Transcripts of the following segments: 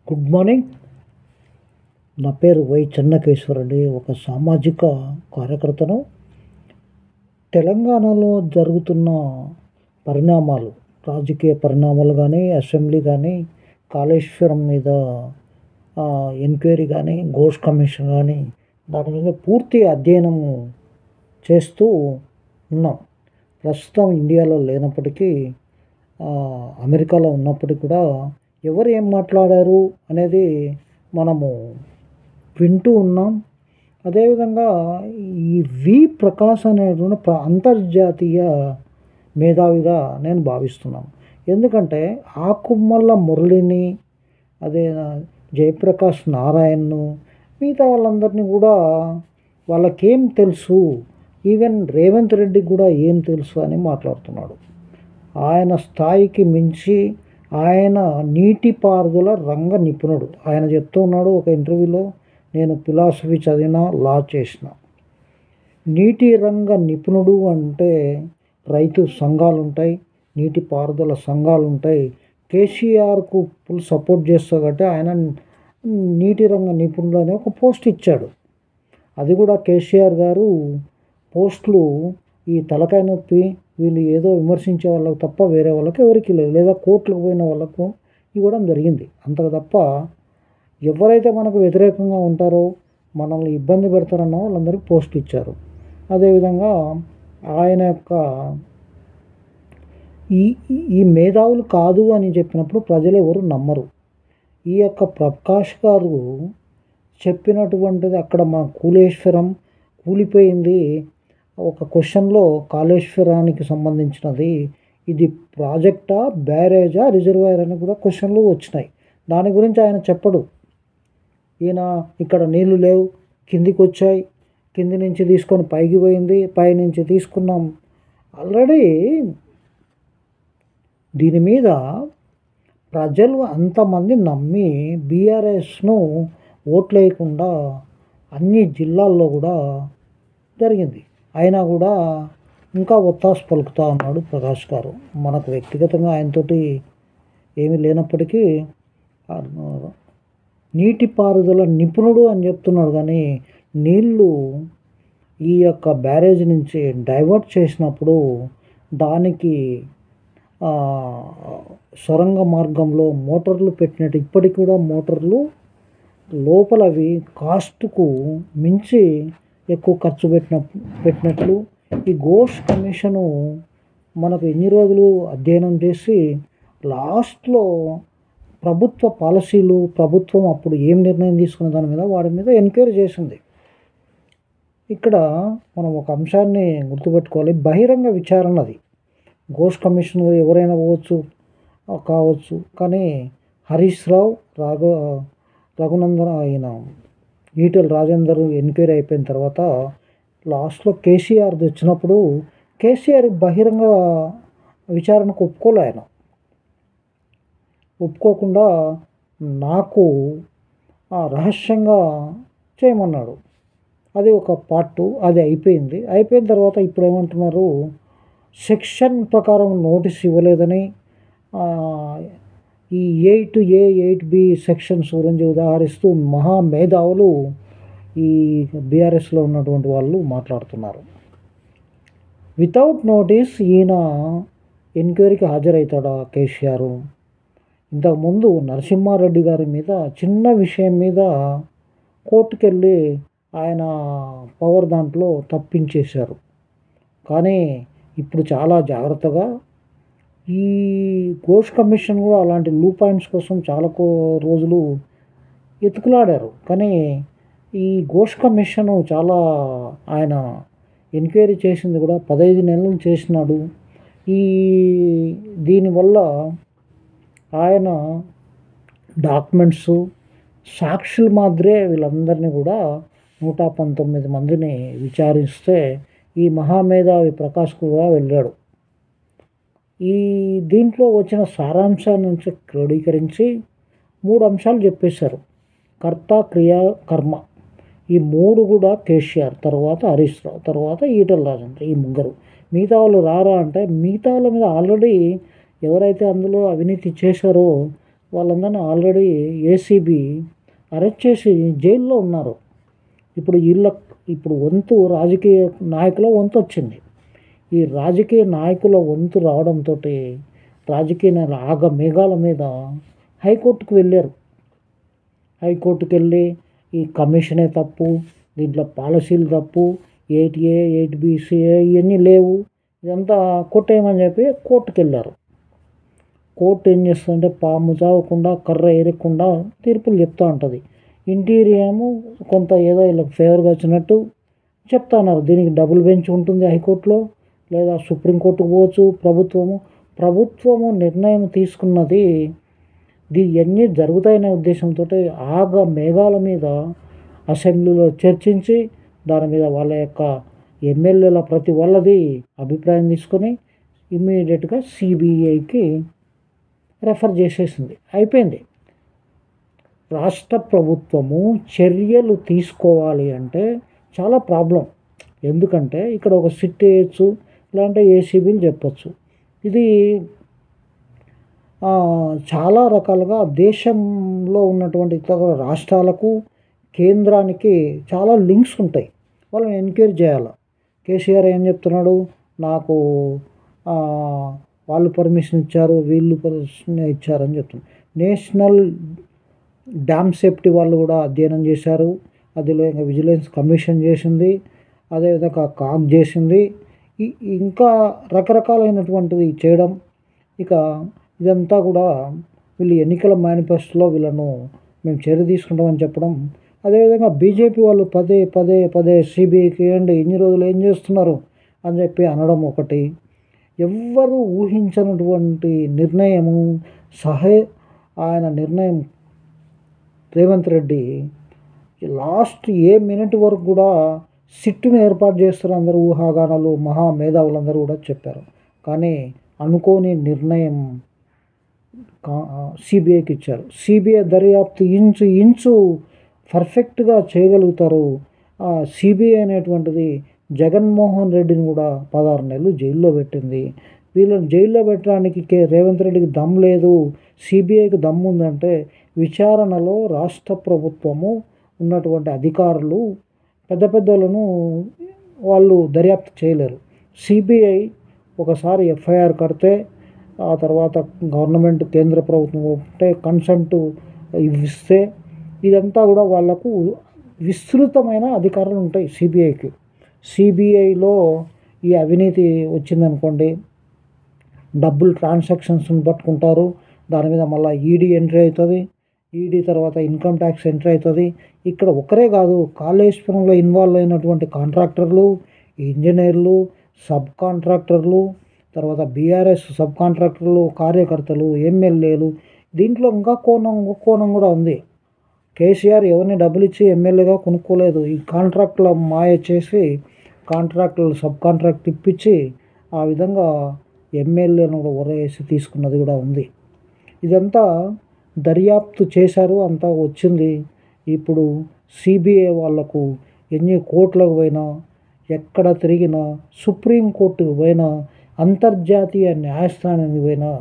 Good morning. నా పేరు why చెన్నకేశ్వరండి. ఒక సామాజిక కార్యకర్తను. తెలంగాణలో జరుగుతున్న పరిణామాలు, రాజకీయ పరిణామాలు కానీ, అసెంబ్లీ కానీ, కాళేశ్వరం మీద ఎంక్వైరీ కానీ, ఘోష్ కమిషన్ కానీ, దాని మీద పూర్తి అధ్యయనము చేస్తూ ఉన్నాం. ప్రస్తుతం ఇండియాలో లేనప్పటికీ, అమెరికాలో ఉన్నప్పటికీ కూడా ఎవరు ఏం మాట్లాడారు అనేది మనము వింటూ ఉన్నాం. అదేవిధంగా ఈ ప్రకాష్ అనేటువంటి అంతర్జాతీయ మేధావిగా నేను భావిస్తున్నాను. ఎందుకంటే ఆకుమల్ల మురళిని, అదే జయప్రకాష్ నారాయణను, మిగతా వాళ్ళందరినీ కూడా వాళ్ళకేం తెలుసు, ఈవెన్ రేవంత్ రెడ్డికి కూడా ఏం తెలుసు అని మాట్లాడుతున్నాడు. ఆయన స్థాయికి మించి ఆయన నీటిపారుదల రంగ నిపుణుడు. ఆయన చెప్తూ ఉన్నాడు ఒక ఇంటర్వ్యూలో, నేను ఫిలాసఫీ చదివిన, లా చేసిన. నీటి రంగ నిపుణుడు అంటే రైతు సంఘాలు ఉంటాయి, నీటిపారుదల సంఘాలు ఉంటాయి. కేసీఆర్కు ఫుల్ సపోర్ట్ చేస్తా కాబట్టి ఆయన నీటి రంగ నిపుణుడు అనే ఒక పోస్ట్ ఇచ్చాడు. అది కూడా కేసీఆర్ గారు పోస్టులు ఈ తలకాయ నొప్పి, వీళ్ళు ఏదో విమర్శించే వాళ్ళకు తప్ప వేరే వాళ్ళకి ఎవరికి లేదు, లేదా కోర్టులకు పోయిన వాళ్ళకు ఇవ్వడం జరిగింది. అంతకు తప్ప ఎవరైతే మనకు వ్యతిరేకంగా ఉంటారో, మనల్ని ఇబ్బంది పెడతారన్న వాళ్ళందరికీ పోస్ట్ ఇచ్చారు. అదేవిధంగా ఆయన యొక్క ఈ మేధావులు కాదు అని చెప్పినప్పుడు ప్రజలు ఎవరు నమ్మరు. ఈ యొక్క ప్రకాష్ గారు చెప్పినటువంటిది అక్కడ మన కాళేశ్వరం కూలిపోయింది. ఒక క్వశ్చన్లో కాళేశ్వరానికి సంబంధించినది ఇది ప్రాజెక్టా, బ్యారేజా, రిజర్వాయర్ అని కూడా క్వశ్చన్లు వచ్చినాయి. దాని గురించి ఆయన చెప్పడు. ఈయన ఇక్కడ నీళ్లు లేవు, కిందికి వచ్చాయి, కింది నుంచి తీసుకొని పైకి పోయింది, పై నుంచి తీసుకున్నాం. ఆల్రెడీ దీని మీద ప్రజలు అంతమంది నమ్మి బీఆర్ఎస్ను ఓట్లు వేయకుండా అన్ని జిల్లాల్లో కూడా జరిగింది. అయినా కూడా ఇంకా ఒత్తాసు పలుకుతూ ఉన్నాడు ప్రకాష్ గారు. మనకు వ్యక్తిగతంగా ఆయనతోటి ఏమీ లేనప్పటికీ నీటిపారుదల నిపుణుడు అని చెప్తున్నాడు. కానీ నీళ్ళు ఈ యొక్క బ్యారేజ్ నుంచి డైవర్ట్ చేసినప్పుడు దానికి సొరంగ మార్గంలో మోటార్లు పెట్టినట్టు, ఇప్పటికి కూడా మోటార్లు లోపలవి కాస్ట్కు మించి ఎక్కువ ఖర్చు పెట్టినట్లు ఈ ఘోష్ కమిషను మనకు ఎన్ని రోజులు అధ్యయనం చేసి లాస్ట్లో ప్రభుత్వ పాలసీలు, ప్రభుత్వం అప్పుడు ఏం నిర్ణయం తీసుకున్న దాని మీద వాడి మీద ఎంక్వైరీ చేసింది. ఇక్కడ మనం ఒక అంశాన్ని గుర్తుపెట్టుకోవాలి. బహిరంగ విచారణది. ఘోష్ కమిషన్ ఎవరైనా కావచ్చు, కానీ హరీష్ రావు, రఘునందన్, ఆయన ఈటెల రాజేందర్ ఎంక్వైరీ అయిపోయిన తర్వాత లాస్ట్లో కేసీఆర్ది వచ్చినప్పుడు కేసీఆర్ బహిరంగ విచారణకు ఒప్పుకోలే. ఆయన ఒప్పుకోకుండా నాకు రహస్యంగా చేయమన్నాడు. అది ఒక పార్ట్, అది అయిపోయింది. అయిపోయిన తర్వాత ఇప్పుడు ఏమంటున్నారు, సెక్షన్ ప్రకారం నోటీస్ ఇవ్వలేదని ఈ 8A 8B సెక్షన్స్ గురించి ఉదాహరిస్తూ మహామేధావులు ఈ బీఆర్ఎస్లో ఉన్నటువంటి వాళ్ళు మాట్లాడుతున్నారు. వితౌట్ నోటీస్ ఈయన ఎంక్వైరీకి హాజరవుతాడా కేసీఆర్? ఇంతకుముందు నరసింహారెడ్డి గారి మీద చిన్న విషయం మీద కోర్టుకెళ్ళి ఆయన పవర్ దాంట్లో తప్పించేశారు. కానీ ఇప్పుడు చాలా జాగ్రత్తగా ఈ ఘోష్ కమిషన్ కూడా అలాంటి లూ పాయింట్స్ కోసం చాలా రోజులు ఎతుకులాడారు. కానీ ఈ ఘోష్ కమిషను చాలా ఆయన ఎంక్వైరీ చేసింది కూడా 15 నెలలు చేసినాడు. దీనివల్ల ఆయన డాక్యుమెంట్స్, సాక్షుల మాదిరే వీళ్ళందరినీ కూడా 119 మందిని విచారిస్తే ఈ మహామేధావి ప్రకాష్ కూడా వెళ్ళాడు. దీంట్లో వచ్చిన సారాంశాన్ని నుంచి క్రోడీకరించి 3 అంశాలు చెప్పేశారు. కర్త, క్రియ, కర్మ. ఈ 3 కూడా కేసీఆర్, తర్వాత హరీష్ రావు, తర్వాత ఈటెల రాజేందర్, ఈ ముగ్గురు. మిగతా వాళ్ళు రారా అంటే మిగతా వాళ్ళ మీద ఆల్రెడీ ఎవరైతే అందులో అవినీతి చేశారో వాళ్ళందరినీ ఆల్రెడీ ఏసీబీ అరెస్ట్ చేసి జైల్లో ఉన్నారు. ఇప్పుడు వంతు రాజకీయ నాయకుల వంతు వచ్చింది. ఈ రాజకీయ నాయకుల వంతు రావడంతో రాజకీయ నాయకులు ఆగ మేఘాల మీద హైకోర్టుకు వెళ్ళారు. హైకోర్టుకు వెళ్ళి ఈ కమిషనే తప్పు, దీంట్లో పాలసీలు తప్పు, 8A 8BCA ఇవన్నీ లేవు, ఇదంతా కొట్టేయమని చెప్పి కోర్టుకు వెళ్ళారు. కోర్టు ఏం చేస్తుందంటే పాము చావకుండా కర్ర ఏరకుండా తీర్పులు చెప్తూ ఉంటుంది. ఇంటీరియం కొంత ఏదో వీళ్ళకి ఫేవర్గా వచ్చినట్టు చెప్తున్నారు. దీనికి డబుల్ బెంచ్ ఉంటుంది హైకోర్టులో, లేదా సుప్రీంకోర్టుకు పోవచ్చు. ప్రభుత్వము నిర్ణయం తీసుకున్నది ఇవన్నీ జరుగుతాయనే ఉద్దేశంతో ఆగ మేఘాల మీద అసెంబ్లీలో చర్చించి దాని మీద వాళ్ళ యొక్క ఎమ్మెల్యేల ప్రతి వాళ్ళది అభిప్రాయం తీసుకొని ఇమ్మీడియట్గా సిబిఐకి రెఫర్ చేసేసింది. అయిపోయింది. రాష్ట్ర ప్రభుత్వము చర్యలు తీసుకోవాలి అంటే చాలా ప్రాబ్లం. ఎందుకంటే ఇక్కడ ఒక సిట్ వేయచ్చు, ఇలాంటి ఏసీబీలు చెప్పచ్చు. ఇది చాలా రకాలుగా దేశంలో ఉన్నటువంటి ఇతర రాష్ట్రాలకు కేంద్రానికి చాలా లింక్స్ ఉంటాయి. వాళ్ళని ఎంక్వైరీ చేయాలి. కేసీఆర్ ఏం చెప్తున్నాడు, నాకు వాళ్ళు పర్మిషన్ ఇచ్చారు, వీళ్ళు పర్మిషన్ ఇచ్చారని చెప్తున్నారు. నేషనల్ డ్యామ్ సేఫ్టీ వాళ్ళు కూడా అధ్యయనం చేశారు. అదిలో ఇంకా విజిలెన్స్ కమిషన్ చేసింది, అదేవిధంగా కాగ్ చేసింది, ఇంకా రకరకాలైనటువంటిది చేయడం. ఇక ఇదంతా కూడా వీళ్ళు ఎన్నికల మేనిఫెస్టోలో వీళ్ళను మేము చర్య తీసుకుంటామని చెప్పడం. అదేవిధంగా బీజేపీ వాళ్ళు పదే సిబిఐకి ఇవ్వండి, ఇన్ని రోజులు ఏం చేస్తున్నారు అని చెప్పి అనడం ఒకటి. ఎవ్వరూ ఊహించినటువంటి నిర్ణయము ఆయన నిర్ణయం Revanth Reddy last a minute వరకు కూడా సిట్టును ఏర్పాటు చేస్తారు. అందరూ ఊహాగానాలు మహామేధావులందరూ కూడా చెప్పారు. కానీ అనుకోని నిర్ణయం సిబిఐకి ఇచ్చారు. సిబిఐ దర్యాప్తు ఇంచు పర్ఫెక్ట్గా చేయగలుగుతారు. సిబిఐ అనేటువంటిది జగన్మోహన్ రెడ్డిని కూడా 16 నెలలు జైల్లో పెట్టింది. వీళ్ళని జైల్లో పెట్టడానికి రేవంత్ రెడ్డికి దమ్ లేదు, సిబిఐకి దమ్ ఉందంటే విచారణలో రాష్ట్ర ప్రభుత్వము ఉన్నటువంటి అధికారులు పెద్దలను వాళ్ళు దర్యాప్తు చేయలేరు. సిబిఐ ఒకసారి ఎఫ్ఐఆర్ కడితే ఆ తర్వాత గవర్నమెంట్ కేంద్ర ప్రభుత్వం ఉంటే కన్సెంట్ ఇస్తే ఇదంతా కూడా వాళ్లకు విస్తృతమైన అధికారాలు ఉంటాయి. సిబిఐలో ఈ అవినీతి వచ్చిందనుకోండి, డబ్బులు ట్రాన్సాక్షన్స్ని పట్టుకుంటారు. దాని మీద మళ్ళీ ఈడీ ఎంట్రీ అవుతుంది. ఈడీ తర్వాత ఇన్కమ్ ట్యాక్స్ ఎంట్రీ అవుతుంది. ఇక్కడ ఒకరే కాదు, కాళేశ్వరంలో ఇన్వాల్వ్ అయినటువంటి కాంట్రాక్టర్లు, ఇంజనీర్లు, సబ్ కాంట్రాక్టర్లు, తర్వాత బీఆర్ఎస్ సబ్ కాంట్రాక్టర్లు, కార్యకర్తలు, ఎమ్మెల్యేలు, దీంట్లో ఇంకా కోణం కూడా ఉంది. కేసీఆర్ ఎవరిని డబ్బులు ఇచ్చి ఎమ్మెల్యేగా కొనుక్కోలేదు. ఈ కాంట్రాక్టుల మాయ చేసి కాంట్రాక్టులు సబ్ కాంట్రాక్ట్ ఇప్పించి ఆ విధంగా ఎమ్మెల్యేను కూడా ఒరేసి తీసుకున్నది కూడా ఉంది. ఇదంతా దర్యాప్తు చేశారు, అంతా వచ్చింది. ఇప్పుడు సిబిఐ వాళ్లకు ఎన్ని కోట్లకు పోయినా, ఎక్కడ తిరిగినా, సుప్రీంకోర్టుకు పోయినా, అంతర్జాతీయ న్యాయస్థానానికి పోయినా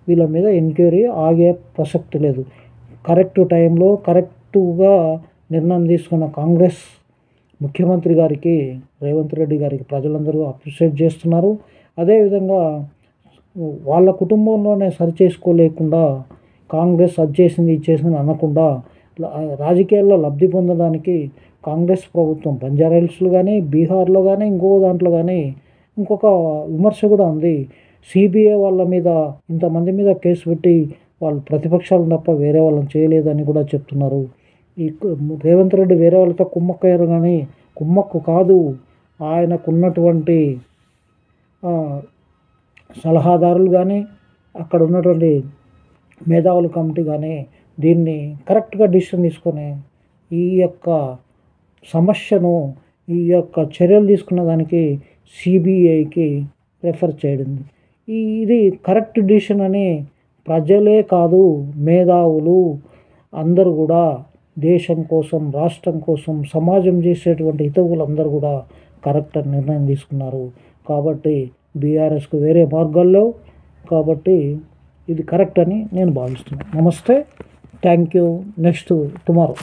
వీళ్ళ మీద ఎంక్వైరీ ఆగే ప్రసక్తి లేదు. కరెక్ట్ టైంలో కరెక్టుగా నిర్ణయం తీసుకున్న కాంగ్రెస్ ముఖ్యమంత్రి గారికి, రేవంత్ రెడ్డి గారికి ప్రజలందరూ అప్రిషియేట్ చేస్తున్నారు. అదేవిధంగా వాళ్ళ కుటుంబంలోనే సరిచేసుకోలేకుండా కాంగ్రెస్ అది చేసింది ఇది చేసింది అనకుండా రాజకీయాల్లో లబ్ధి పొందడానికి కాంగ్రెస్ ప్రభుత్వం బంజారాహిల్స్లో కానీ, బీహార్లో కానీ, ఇంకో దాంట్లో కానీ ఇంకొక విమర్శ కూడా ఉంది. సిబిఐ వాళ్ళ మీద ఇంతమంది మీద కేసు పెట్టి వాళ్ళు ప్రతిపక్షాలను తప్ప వేరే వాళ్ళని చేయలేదని కూడా చెప్తున్నారు. ఈ రేవంత్ రెడ్డి వేరే వాళ్ళతో కుమ్మక్కయ్యారు, కానీ కుమ్మక్కు కాదు, ఆయనకున్నటువంటి సలహాదారులు కానీ, అక్కడ ఉన్నటువంటి మేధావుల కమిటీ కానీ దీన్ని కరెక్ట్గా డిసిషన్ తీసుకొని ఈ యొక్క సమస్యను, ఈ యొక్క చర్యలు తీసుకున్న దానికి సిబిఐకి రెఫర్ చేయడం, ఇది కరెక్ట్ డిసిషన్ అని ప్రజలే కాదు మేధావులు అందరూ కూడా దేశం కోసం, రాష్ట్రం కోసం, సమాజం చేసేటువంటి హితవులందరూ కూడా కరెక్ట్ నిర్ణయం తీసుకున్నారు. కాబట్టి బీఆర్ఎస్కు వేరే మార్గాల్లో కాబట్టి ఇది కరెక్ట్ అని నేను భావిస్తున్నాను. నమస్తే, థ్యాంక్ యూ. Next tomorrow.